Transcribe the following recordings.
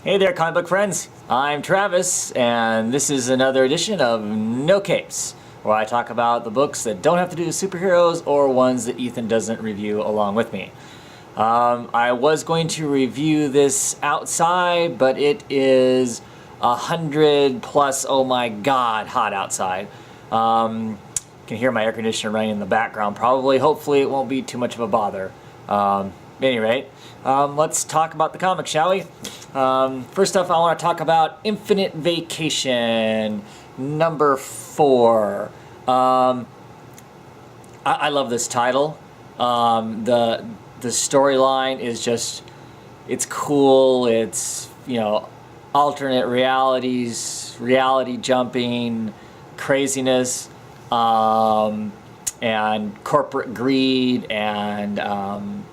Hey there, comic book friends. I'm Travis, and this is another edition of No Capes, where I talk about the books that don't have to do with superheroes or ones that Ethan doesn't review along with me. I was going to review this outside, but it is 100 plus, oh my god, hot outside. You can hear my air conditioner running in the background probably. Hopefully it won't be too much of a bother. At any rate, let's talk about the comic, shall we? First off, I want to talk about Infinite Vacation, number 4. I love this title. The storyline is just, it's cool. It's, alternate realities, reality jumping, craziness, and corporate greed, and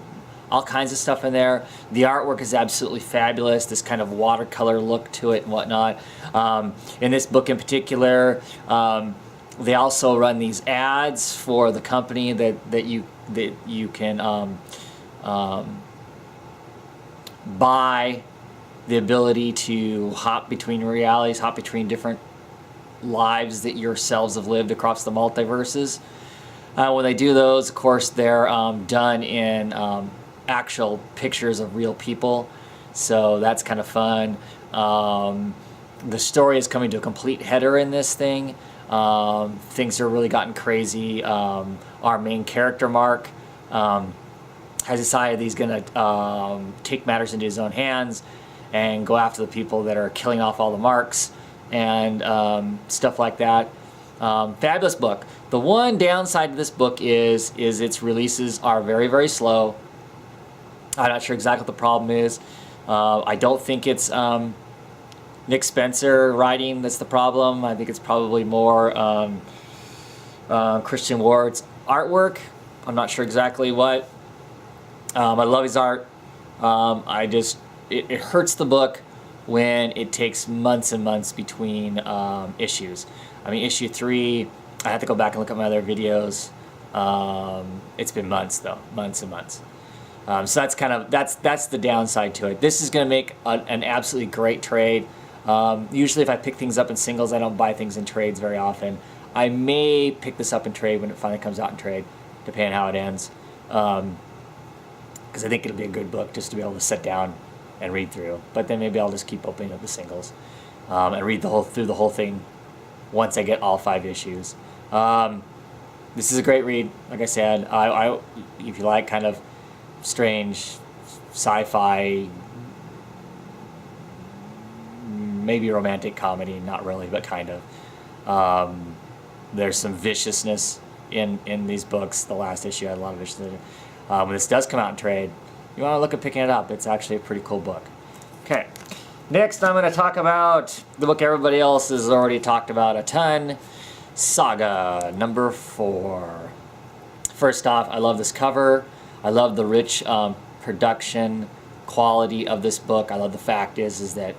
all kinds of stuff in there. The artwork is absolutely fabulous, this kind of watercolor look to it and whatnot. In this book in particular, they also run these ads for the company that you can buy the ability to hop between realities, hop between different lives that yourselves have lived across the multiverses. When they do those, of course, they're done in actual pictures of real people, so that's kind of fun. The story is coming to a complete header in this thing. Things have really gotten crazy. Our main character, Mark, has decided he's going to take matters into his own hands and go after the people that are killing off all the marks and stuff like that. Fabulous book. The one downside to this book is its releases are very, very slow. I'm not sure exactly what the problem is. I don't think it's Nick Spencer writing that's the problem. I think it's probably more Christian Ward's artwork. I'm not sure exactly what. I love his art. It hurts the book when it takes months and months between issues. I mean, issue 3, I have to go back and look at my other videos. It's been months though, months and months. So that's the downside to it. This is going to make an absolutely great trade. Usually if I pick things up in singles, I don't buy things in trades very often. I may pick this up in trade when it finally comes out in trade, depending on how it ends. Because I think it'll be a good book just to be able to sit down and read through. But then maybe I'll just keep opening up the singles and read through the whole thing once I get all 5 issues. This is a great read. Like I said, if you like kind of strange sci-fi, maybe romantic comedy, not really, but kind of. There's some viciousness in these books. The last issue had a lot of viciousness. When this does come out in trade, you want to look at picking it up. It's actually a pretty cool book. Okay, next I'm going to talk about the book everybody else has already talked about a ton, Saga, number 4. First off, I love this cover. I love the rich production quality of this book. I love the fact is that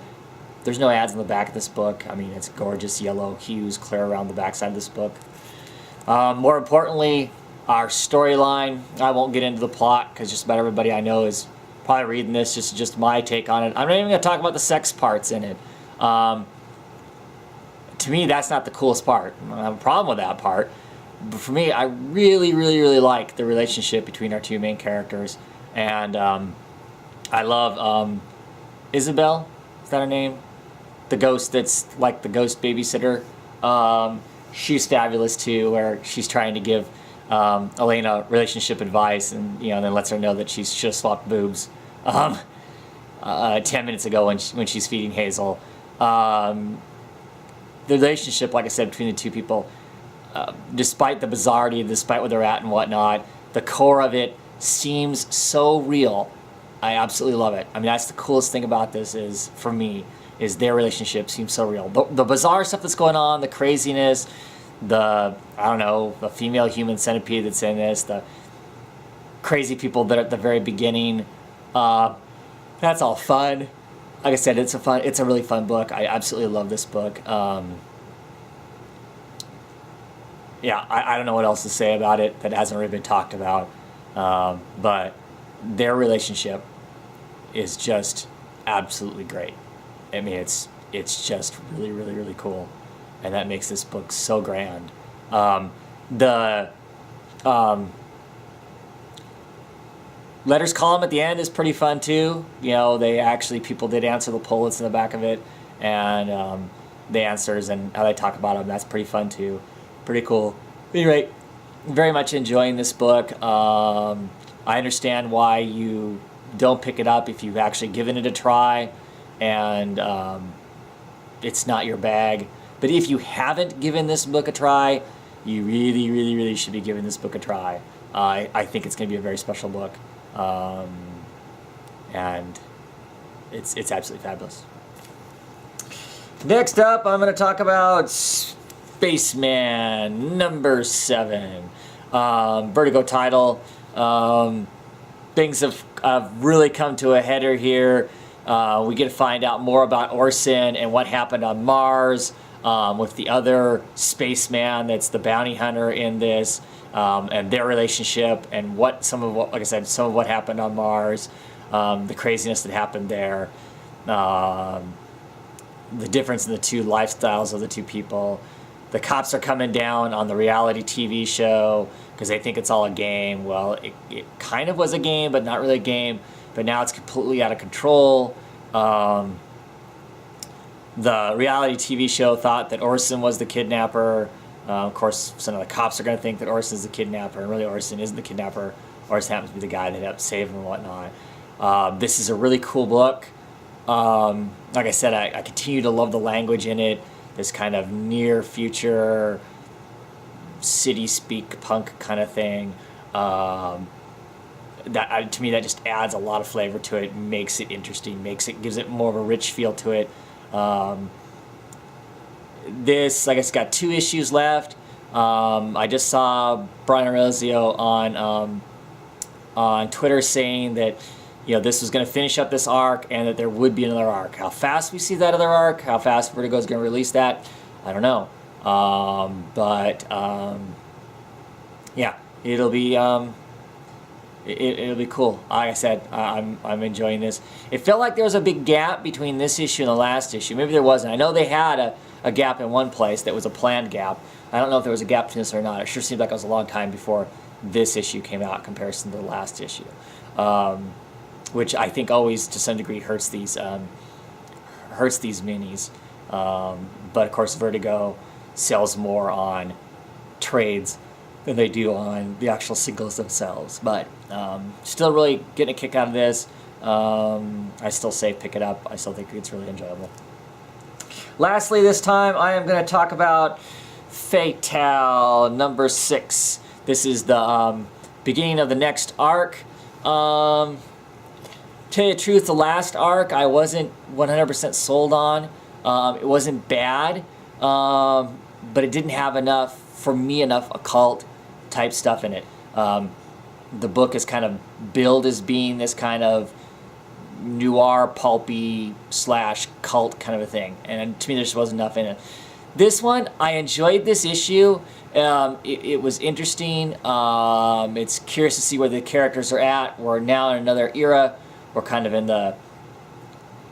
there's no ads on the back of this book. I mean, it's gorgeous yellow hues clear around the backside of this book. More importantly, our storyline. I won't get into the plot because just about everybody I know is probably reading this. Just my take on it. I'm not even going to talk about the sex parts in it. To me, that's not the coolest part. I don't have a problem with that part. But for me, I really, really, really like the relationship between our 2 main characters. And I love Isabel. Is that her name? The ghost that's like the ghost babysitter. She's fabulous too, where she's trying to give Elena relationship advice, and then lets her know that she's just swapped boobs 10 minutes ago when she's feeding Hazel. The relationship, like I said, between the 2 people, despite the bizarrety, despite where they're at and whatnot, the core of it seems so real. I absolutely love it. I mean, that's the coolest thing about this is, for me, is their relationship seems so real. The bizarre stuff that's going on, the craziness, the female human centipede that's in this, the crazy people that are at the very beginning, that's all fun. Like I said, it's a really fun book. I absolutely love this book. Yeah, I don't know what else to say about it that hasn't really been talked about. But their relationship is just absolutely great. I mean, it's just really, really, really cool, and that makes this book so grand. The letters column at the end is pretty fun too. You know, people did answer the poll that's in the back of it, and the answers and how they talk about them. That's pretty fun too. Pretty cool. Anyway, very much enjoying this book. I understand why you don't pick it up if you've actually given it a try, and it's not your bag. But if you haven't given this book a try, you really, really, really should be giving this book a try. I think it's going to be a very special book, and it's absolutely fabulous. Next up, I'm going to talk about Spaceman #7, Vertigo title. Things have really come to a header here. We get to find out more about Orson and what happened on Mars with the other spaceman that's the bounty hunter in this, and their relationship and some of what happened on Mars, the craziness that happened there, the difference in the two lifestyles of the two people. The cops are coming down on the reality TV show because they think it's all a game. Well, it kind of was a game, but not really a game. But now it's completely out of control. The reality TV show thought that Orson was the kidnapper. Of course, some of the cops are going to think that Orson is the kidnapper, and really Orson isn't the kidnapper. Orson happens to be the guy that ended up saving him and whatnot. This is a really cool book. Like I said, I continue to love the language in it. This kind of near future city speak punk kind of thing. To me, that just adds a lot of flavor to it, makes it interesting, gives it more of a rich feel to it. This, I guess, got 2 issues left. I just saw Brian Aurelio on Twitter saying that, you know, this was going to finish up this arc and that there would be another arc. How fast we see that other arc, how fast Vertigo is going to release that, I don't know. Yeah, it'll be it'll be cool. Like I said, I'm enjoying this. It felt like there was a big gap between this issue and the last issue. Maybe there wasn't. I know they had a gap in one place that was a planned gap. I don't know if there was a gap between this or not. It sure seemed like it was a long time before this issue came out in comparison to the last issue. Which I think always, to some degree, hurts these minis. But of course, Vertigo sells more on trades than they do on the actual singles themselves. But still really getting a kick out of this. I still say pick it up. I still think it's really enjoyable. Lastly, this time I am going to talk about Fatale #6. This is the beginning of the next arc. Tell you the truth, the last arc I wasn't 100% sold on. It wasn't bad, but it didn't have enough occult type stuff in it. The book is kind of billed as being this kind of noir, pulpy / cult kind of a thing, and to me there just wasn't enough in it. This one, I enjoyed this issue. It was interesting. It's curious to see where the characters are at. We're now in another era. We're kind of in the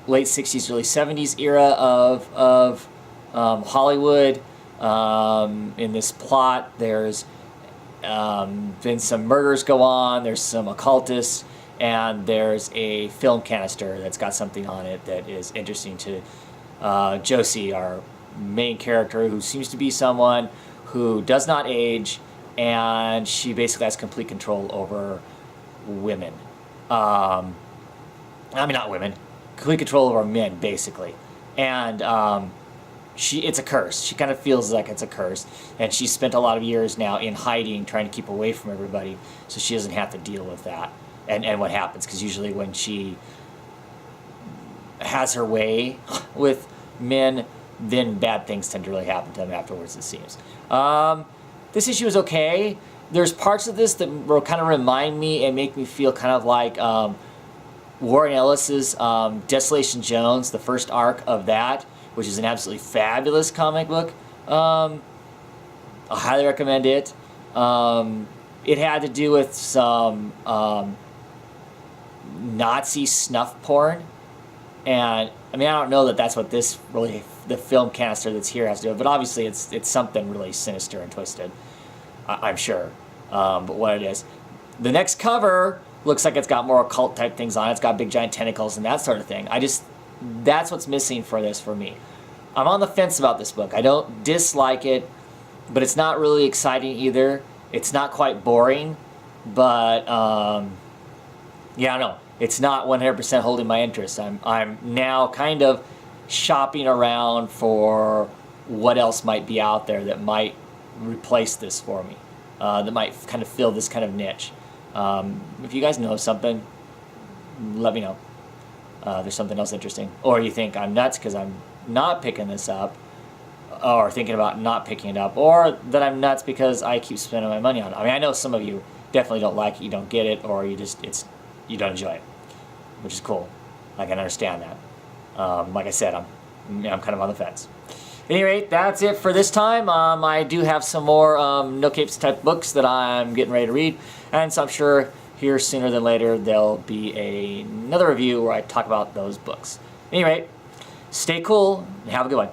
late 60s, early 70s era of Hollywood. In this plot, there's been some murders go on, there's some occultists, and there's a film canister that's got something on it that is interesting to Josie, our main character, who seems to be someone who does not age, and she basically has complete control over women. Not women, complete control over men, basically. And it's a curse. She kind of feels like it's a curse. And she's spent a lot of years now in hiding, trying to keep away from everybody, so she doesn't have to deal with that. And what happens, because usually when she has her way with men, then bad things tend to really happen to them afterwards, it seems. This issue is okay. There's parts of this that kind of remind me and make me feel kind of like Warren Ellis's Desolation Jones, the first arc of that, which is an absolutely fabulous comic book. I highly recommend it. It had to do with some Nazi snuff porn, And I mean, I don't know that that's what this really, the film canister that's here has to do, but obviously it's something really sinister and twisted, I'm sure. But what it is, the next cover looks like it's got more occult type things on it. It's got big giant tentacles and that sort of thing. That's what's missing for this for me. I'm on the fence about this book. I don't dislike it, but it's not really exciting either. It's not quite boring, but yeah, I don't know. It's not 100% holding my interest. I'm now kind of shopping around for what else might be out there that might replace this for me, that might kind of fill this kind of niche. If you guys know something, let me know. There's something else interesting. Or you think I'm nuts because I'm not picking this up, or thinking about not picking it up, or that I'm nuts because I keep spending my money on it. I mean, I know some of you definitely don't like it, you don't get it, or you don't enjoy it, which is cool. I can understand that. Like I said, I'm kind of on the fence. At any rate, that's it for this time. I do have some more No Capes type books that I'm getting ready to read, and so I'm sure here sooner than later there'll be another review where I talk about those books. At any rate, stay cool and have a good one.